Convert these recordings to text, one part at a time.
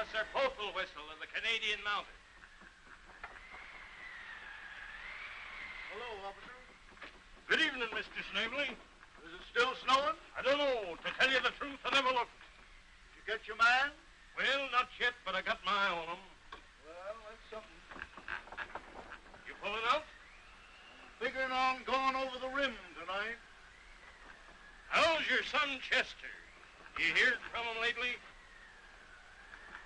Officer Postal Whistle of the Canadian Mounted. Hello, officer. Good evening, Mr. Snavely. Is it still snowing? I don't know. To tell you the truth, I never looked. Did you get your man? Well, not yet, but I got my eye on him. Well, that's something. You pulling out? Figuring on going over the rim tonight. How's your son, Chester? You heard from him lately?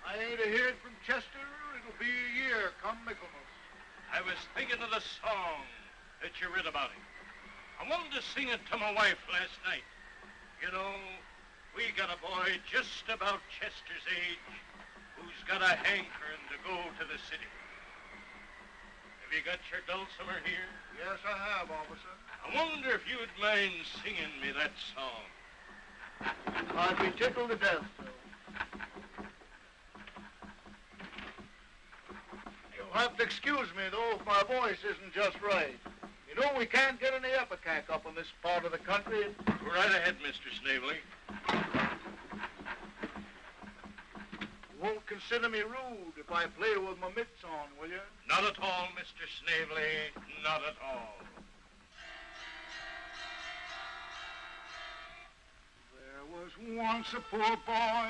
I ain't a-heard from Chester. It'll be a year come Michaelmas. I was thinking of the song that you read about him. I wanted to sing it to my wife last night. You know, we got a boy just about Chester's age who's got a hankering to go to the city. Have you got your dulcimer here? Yes, I have, officer. I wonder if you'd mind singing me that song. I'd be tickled to death, sir. You'll have to excuse me, though, if my voice isn't just right. You know, we can't get any epicac up in this part of the country. Go right ahead, Mr. Snavely. You won't consider me rude if I play with my mitts on, will you? Not at all, Mr. Snavely. Not at all. There was once a poor boy,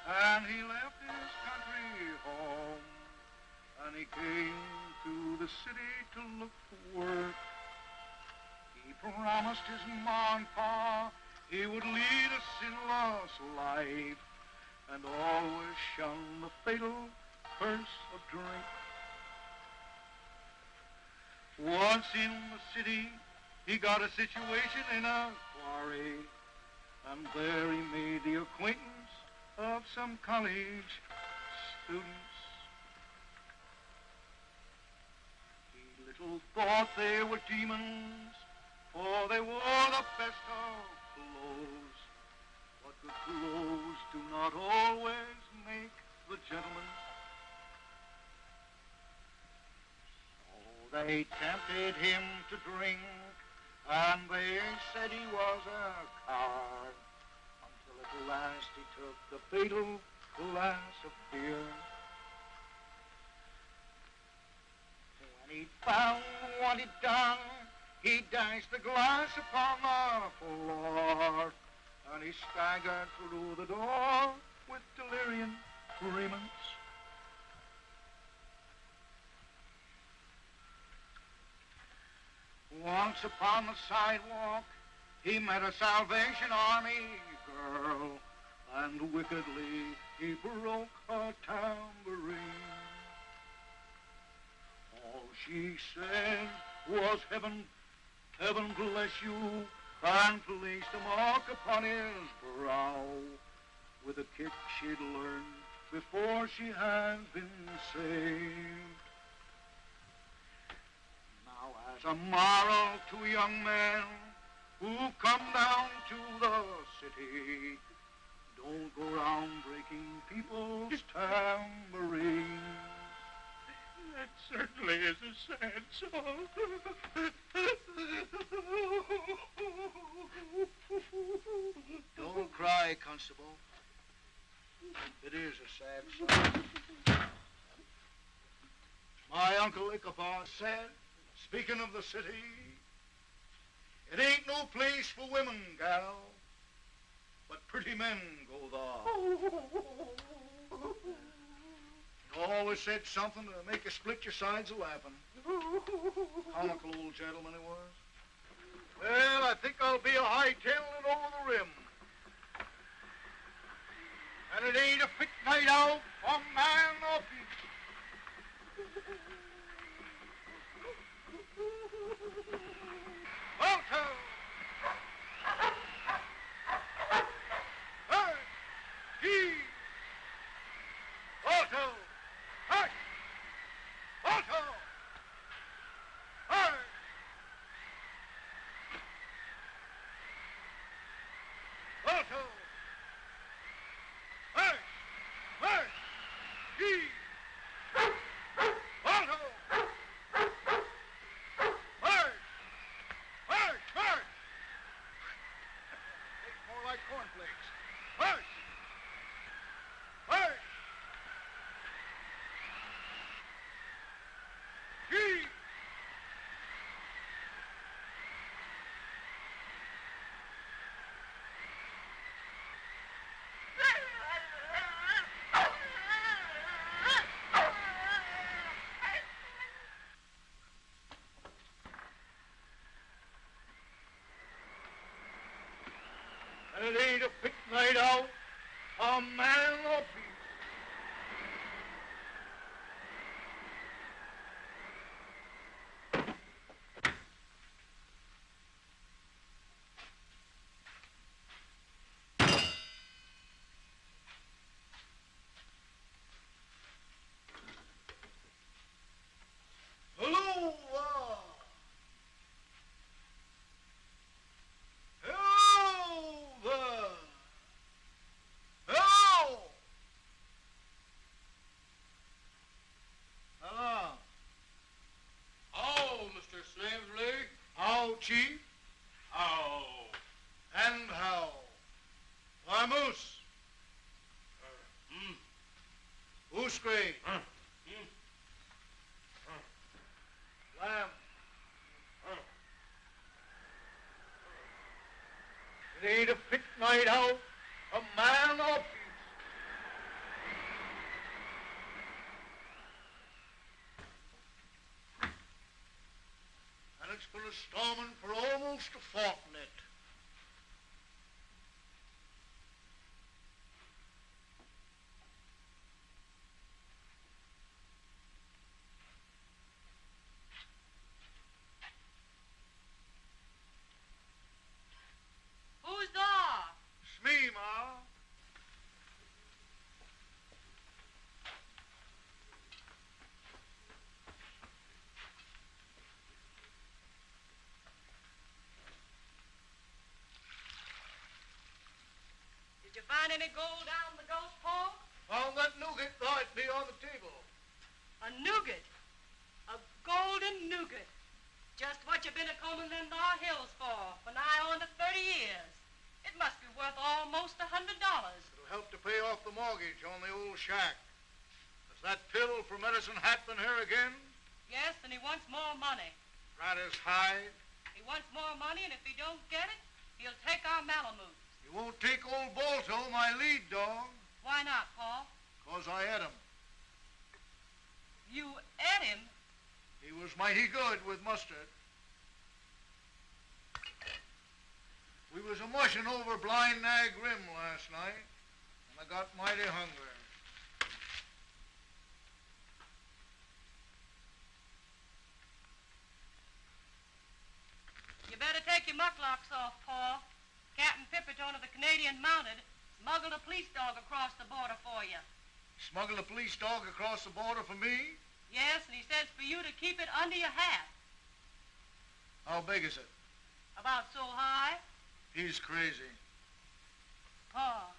and he left his country home, and he came to the city to look for work. He promised his ma and pa he would lead a sinless life and always shun the fatal curse of drink. Once in the city, he got a situation in a quarry, and there he made the acquaintance of some college students. He little thought they were demons, for they wore the best of clothes. But good clothes do not always make the gentleman. So they tempted him to drink, and they said he was a coward, until at last he took the fatal glass of beer. When he found what he'd done, he dashed the glass upon the floor, and he staggered through the door with delirium tremens. Once upon the sidewalk, he met a Salvation Army girl, and wickedly he broke her tambourine. All she said was, "Heaven, heaven bless you," and placed a mark upon his brow with a kick she'd learned before she had been saved. Now, as a moral to young men who come down to the city, don't go around breaking people's tambourines. That certainly is a sad song. Don't cry, Constable. It is a sad song. My Uncle Ichabod said, speaking of the city, it ain't no place for women, gal, but pretty men go there. He always said something to make you split your sides a laughing. Comical old gentleman he was. Well, I think I'll be a hightailing over the rim. And it ain't a fit night out for man or beast. Alto! Hey! He! Alto! Hey! Alto! Hey! Alto! Hey! Hey! He! Alto! Hey! Hey! Hey! man of peace. Hello! Hello there! Hello! Hello. Oh, Mr. Snavely. How, Chief? How? And how? Why, Moose? Goose Gray. Lamb. It ain't a fit night out. A man of peace. And it's been a storming for almost a fortnight. Who's there? It's me, Ma. Did you find any gold down the ghost hole? Found that nougat right be on the table. A nougat. A golden nougat. Just what you've been a-combing them thar hills for nigh on to 30 years. It must be worth almost $100. It'll help to pay off the mortgage on the old shack. Has that pill for Medicine Hat been here again? Yes, and he wants more money. Right as hide. He wants more money, and if he don't get it, he'll take our Malamutes. You won't take old Balto, my lead dog, Why not, Paul? 'cause I ate him. You ate him? He was mighty good with mustard. We was a-mushing over Blind Nag Rim last night, and I got mighty hungry. You better take your mucklocks off, Paul. Captain Pipperton of the Canadian Mounted smuggled a police dog across the border for you. Smuggled a police dog across the border for me? Yes, and he says for you to keep it under your hat. How big is it? About so high. He's crazy. Pa,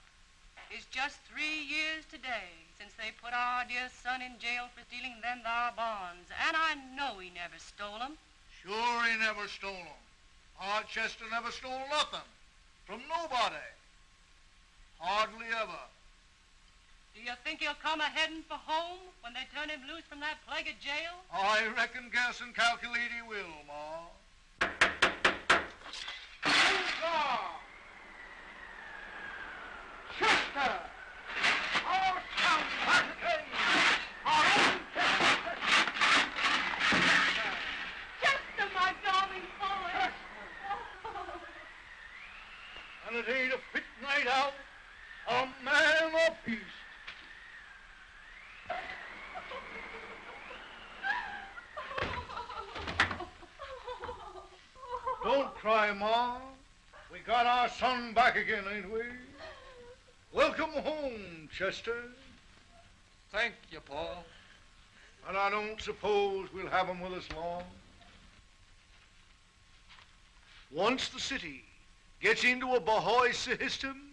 it's just 3 years today since they put our dear son in jail for stealing them thar bonds, and I know he never stole 'em. Sure he never stole 'em. Our Chester never stole nothing. From nobody. Hardly ever. Do you think he'll come a-heading for home when they turn him loose from that plague of jail? I reckon, guess, and calculate he will, Ma. Chester! Our town back again! Our own Chester! Chester, my darling boy! And it ain't a fit night out. A man of peace. Don't cry, Ma. We got our son back again, ain't we? Welcome home, Chester. Thank you, Paul. And I don't suppose we'll have him with us long. Once the city gets into a Bahoy system,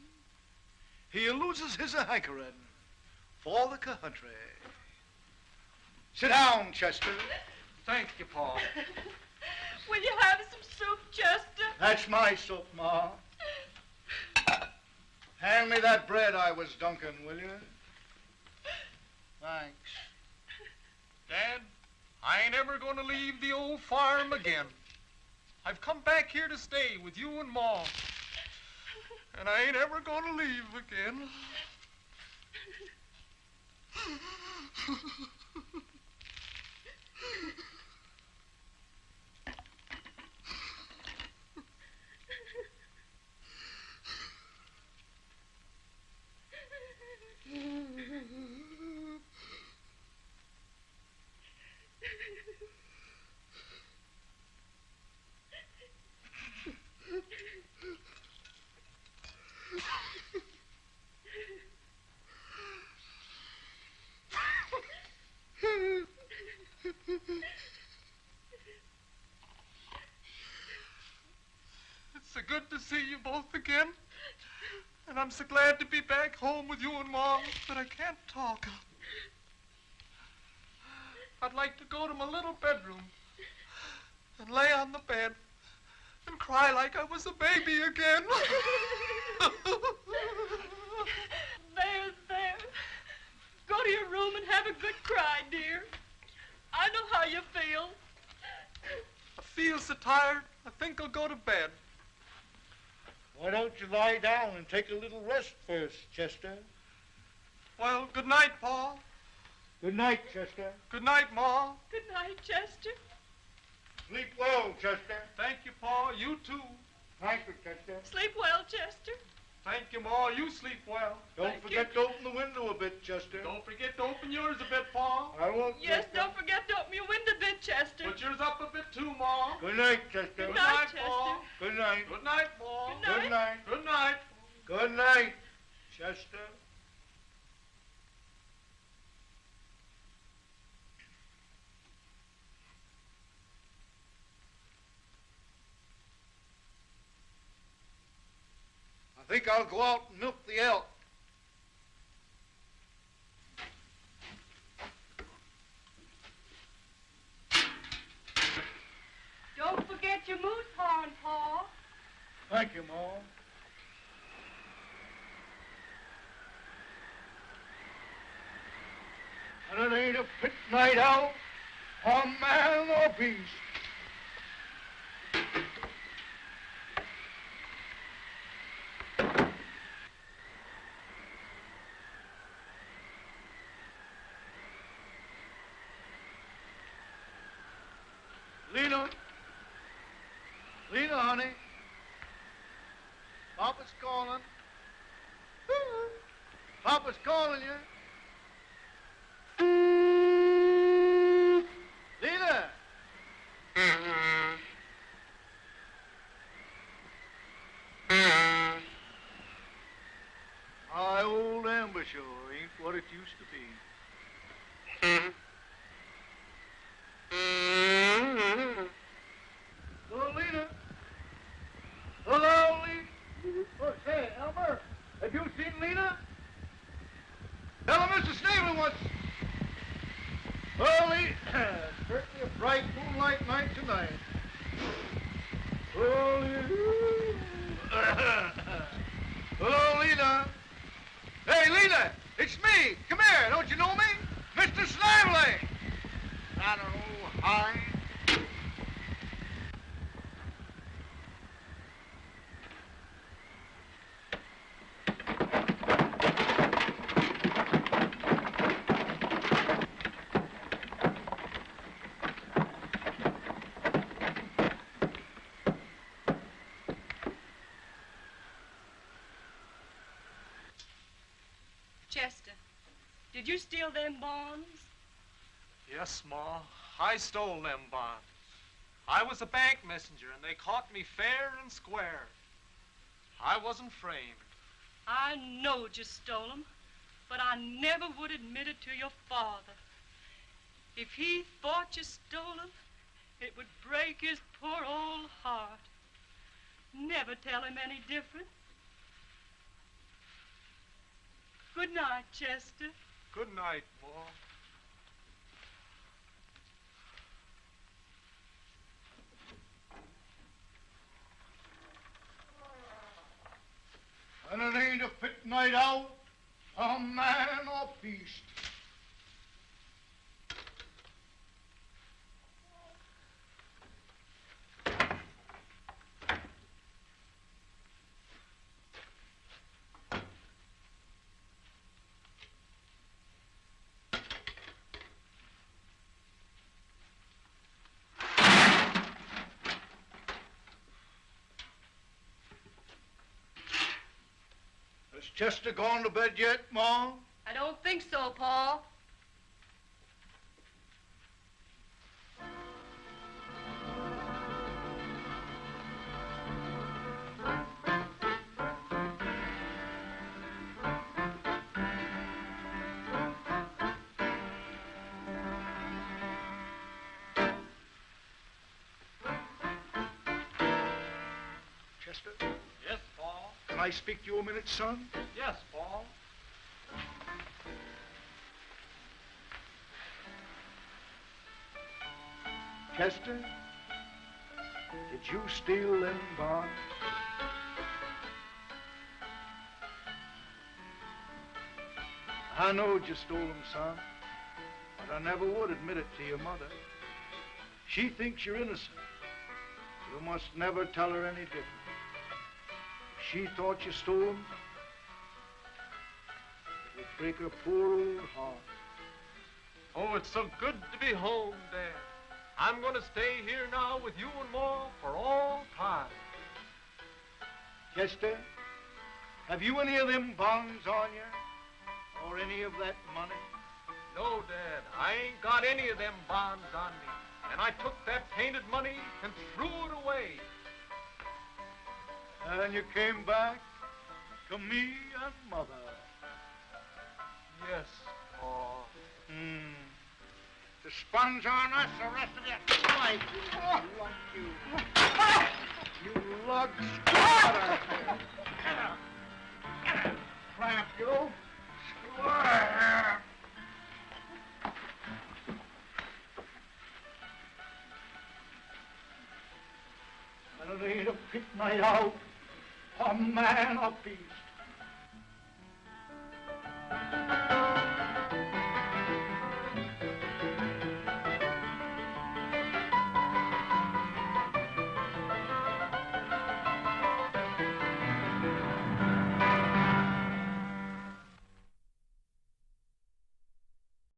he loses his hankering for the country. Sit down, Chester. Thank you, Paul. Will you have some soup, Chester? That's my soup, Ma. Hand me that bread I was dunking, will you? Thanks. Dad, I ain't ever going to leave the old farm again. I've come back here to stay with you and Ma. And I ain't ever going to leave again. see you both again. And I'm so glad to be back home with you and Mom, but I can't talk. I'd like to go to my little bedroom and lay on the bed and cry like I was a baby again. There. Go to your room and have a good cry, dear. I know how you feel. I feel so tired, I think I'll go to bed. Why don't you lie down and take a little rest first, Chester? Well, good night, Pa. Good night, Chester. Good night, Ma. Good night, Chester. Sleep well, Chester. Thank you, Pa. You too. Thank you, Chester. Sleep well, Chester. Thank you, Ma. You sleep well. Don't forget to open the window a bit, Chester. Don't forget to open yours a bit, Pa. I won't. Yes, Chester. don't forget to open your window a bit, Chester. Put yours up a bit too, Ma. Good night, Chester. Good Good night, night, Chester. Pa. Good night. Good night, Pa. Good night. Good night. Good night. Good night, Chester. I think I'll go out and milk the elk. Don't forget your moose horn, Pa. Thank you, Mom. And it ain't a fit night out for man or beast. Lena, honey. Papa's calling. Papa's calling you. Lena! My old amber sure ain't what it used to be. Hello, Lena. Hello, Lena. Oh, say, Elmer, have you seen Lena? Tell her Mr. Snavely wants... Well, Lena, certainly a bright moonlight night tonight. Oh, Lena. Hello, Lena. Hey, Lena, it's me. Come here. Don't you know me? Mr. Snavely. I don't know. Hi. Chester, did you steal them bonds? Yes, Ma. I stole them bonds. I was a bank messenger, and they caught me fair and square. I wasn't framed. I knowed you stole them, but I never would admit it to your father. If he thought you stole them, it would break his poor old heart. Never tell him any different. Good night, Chester. Good night, Ma. And it ain't a fit night out for man or beast. Has Chester gone to bed yet, Ma? I don't think so, Paul. Chester? Can I speak to you a minute, son? Yes, Paul. Chester, did you steal them bonds? I know you stole them, son, but I never would admit it to your mother. She thinks you're innocent. You must never tell her any different. If she thought you stole them, it would break her poor old heart. Oh, it's so good to be home, Dad. I'm going to stay here now with you and Ma for all time. Chester, have you any of them bonds on you? Or any of that money? No, Dad, I ain't got any of them bonds on me. And I took that painted money and threw it away. And you came back to me and Mother. Yes, Pa. The sponge on us the rest of your life. You lug squatter. Tramp, you. Square. And it ain't a pit night out, a man, a beast.